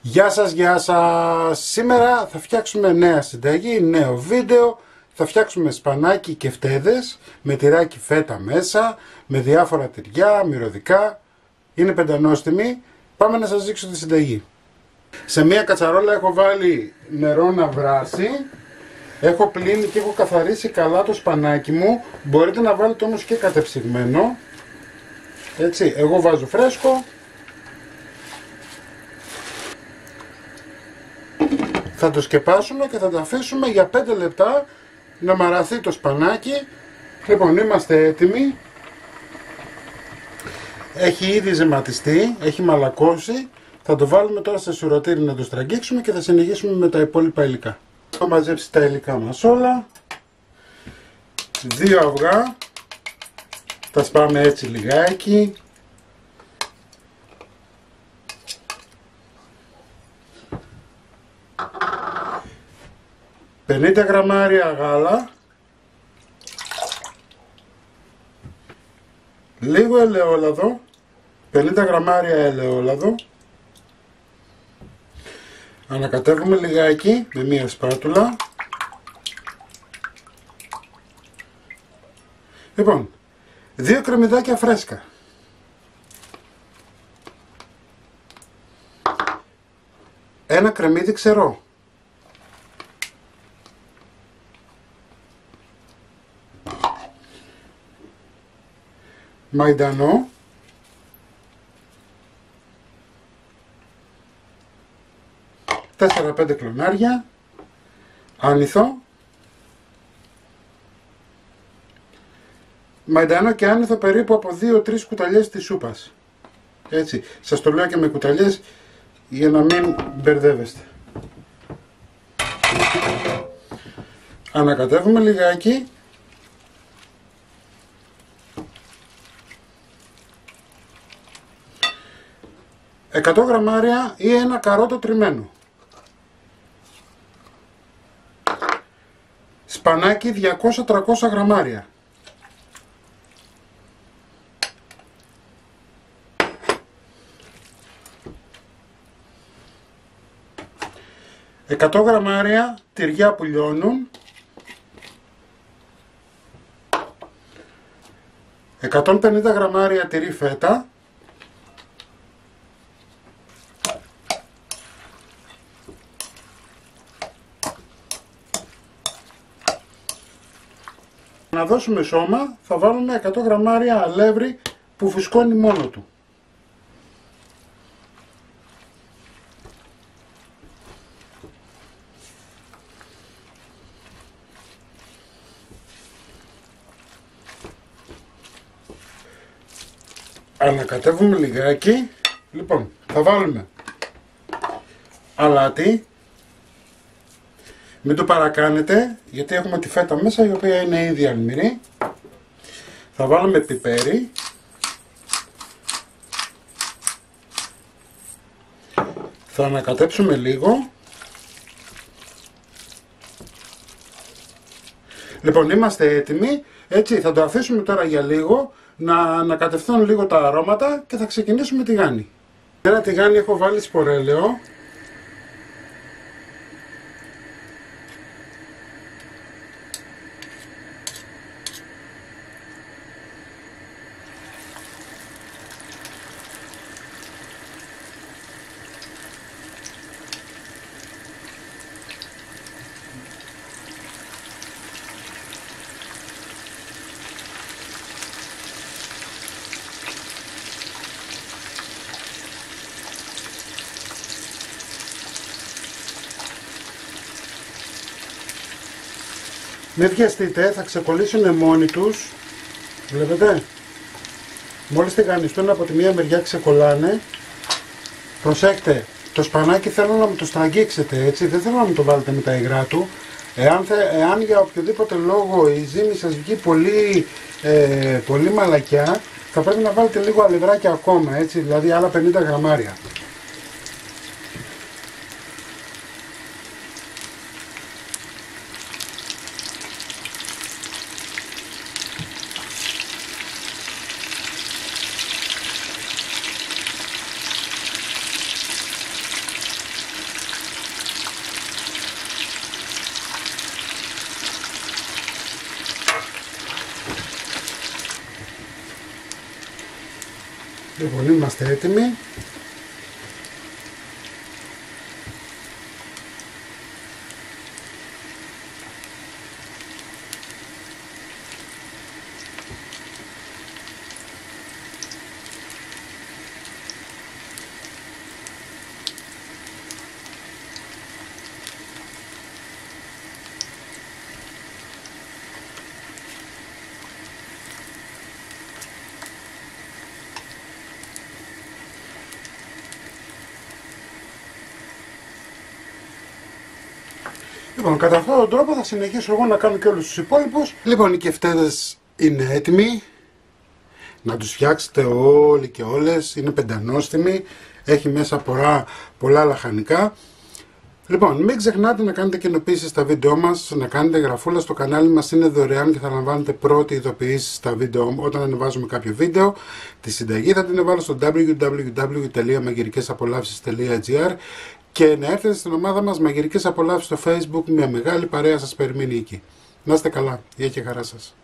Γεια σας, γεια σας. Σήμερα θα φτιάξουμε νέα συνταγή, νέο βίντεο. Θα φτιάξουμε σπανάκι και φτέδες με τυράκι φέτα μέσα, με διάφορα τυριά, μυρωδικά. Είναι πεντανόστιμη. Πάμε να σας δείξω τη συνταγή. Σε μία κατσαρόλα έχω βάλει νερό να βράσει. Έχω πλύνει και έχω καθαρίσει καλά το σπανάκι μου. Μπορείτε να βάλετε όμως και κατεψυγμένο. Έτσι, εγώ βάζω φρέσκο. Θα το σκεπάσουμε και θα το αφήσουμε για 5 λεπτά να μαραθεί το σπανάκι. Λοιπόν, είμαστε έτοιμοι. Έχει ήδη ζεματιστεί, έχει μαλακώσει. Θα το βάλουμε τώρα σε σουρωτήρι να το στραγγίξουμε και θα συνεχίσουμε με τα υπόλοιπα υλικά. Θα μαζέψει τα υλικά μας όλα. 2 αυγά. Τα σπάμε έτσι λιγάκι. 50 γραμμάρια γάλα, λίγο ελαιόλαδο, 50 γραμμάρια ελαιόλαδο. Ανακατεύουμε λιγάκι με μία σπάτουλα. Λοιπόν, 2 κρεμμυδάκια φρέσκα. Ένα κρεμμύδι ξερό. Μαϊντανό, 4-5 κλονάρια, άνηθο, μαϊντανό και άνηθο περίπου από 2-3 κουταλιές της σούπας. Έτσι, σας το λέω και με κουταλιές για να μην μπερδεύεστε. Ανακατεύουμε λιγάκι. 100 γραμμάρια ή ένα καρότο τριμμένο. Σπανάκι 200-300 γραμμάρια. «100 γραμμάρια τυριά που λιώνουν, 150 γραμμάρια τυρί φέτα, 'Να δώσουμε σώμα θα βάλουμε 100 γραμμάρια αλεύρι που φουσκώνει μόνο του. Ανακατεύουμε λιγάκι. Λοιπόν, θα βάλουμε αλάτι. Μην το παρακάνετε, γιατί έχουμε τη φέτα μέσα η οποία είναι ήδη αλμυρή. Θα βάλουμε πιπέρι. Θα ανακατέψουμε λίγο. Λοιπόν, είμαστε έτοιμοι. Έτσι, θα το αφήσουμε τώρα για λίγο να ανακατευθούν λίγο τα αρώματα και θα ξεκινήσουμε τη γάνη. Πέρα τη γάνη έχω βάλει σπορέλαιο. Μην βιαστείτε, θα ξεκολλήσουν μόνοι τους. Βλέπετε. Μόλις τηγανιστούν από τη μία μεριά ξεκολλάνε. Προσέξτε, το σπανάκι θέλω να μου το στραγγίξετε, έτσι. Δεν θέλω να μου το βάλετε με τα υγρά του. Εάν για οποιοδήποτε λόγο η ζύμη σας βγει πολύ μαλακιά, θα πρέπει να βάλετε λίγο αλευράκι ακόμα, έτσι, δηλαδή άλλα 50 γραμμάρια. Λοιπόν, είμαστε έτοιμοι. Λοιπόν, κατά αυτόν τον τρόπο θα συνεχίσω εγώ να κάνω και όλους τους υπόλοιπους. Λοιπόν, οι κεφτέδες είναι έτοιμοι. Να τους φτιάξετε όλοι και όλες. Είναι πεντανόστιμοι. Έχει μέσα πολλά λαχανικά. Λοιπόν, μην ξεχνάτε να κάνετε κοινοποίησεις στα βίντεό μας, να κάνετε γραφούλα στο κανάλι μας, είναι δωρεάν και θα λαμβάνετε πρώτη ειδοποιήσεις στα βίντεο όταν ανεβάζουμε κάποιο βίντεο. Τη συνταγή θα την βάλω στο www.μαγειρικέσαπολαύσεις.gr και να έρθετε στην ομάδα μας Μαγειρικές Απολαύσεις στο Facebook, μια μεγάλη παρέα σας περιμένει εκεί. Να είστε καλά, γεια και χαρά σας.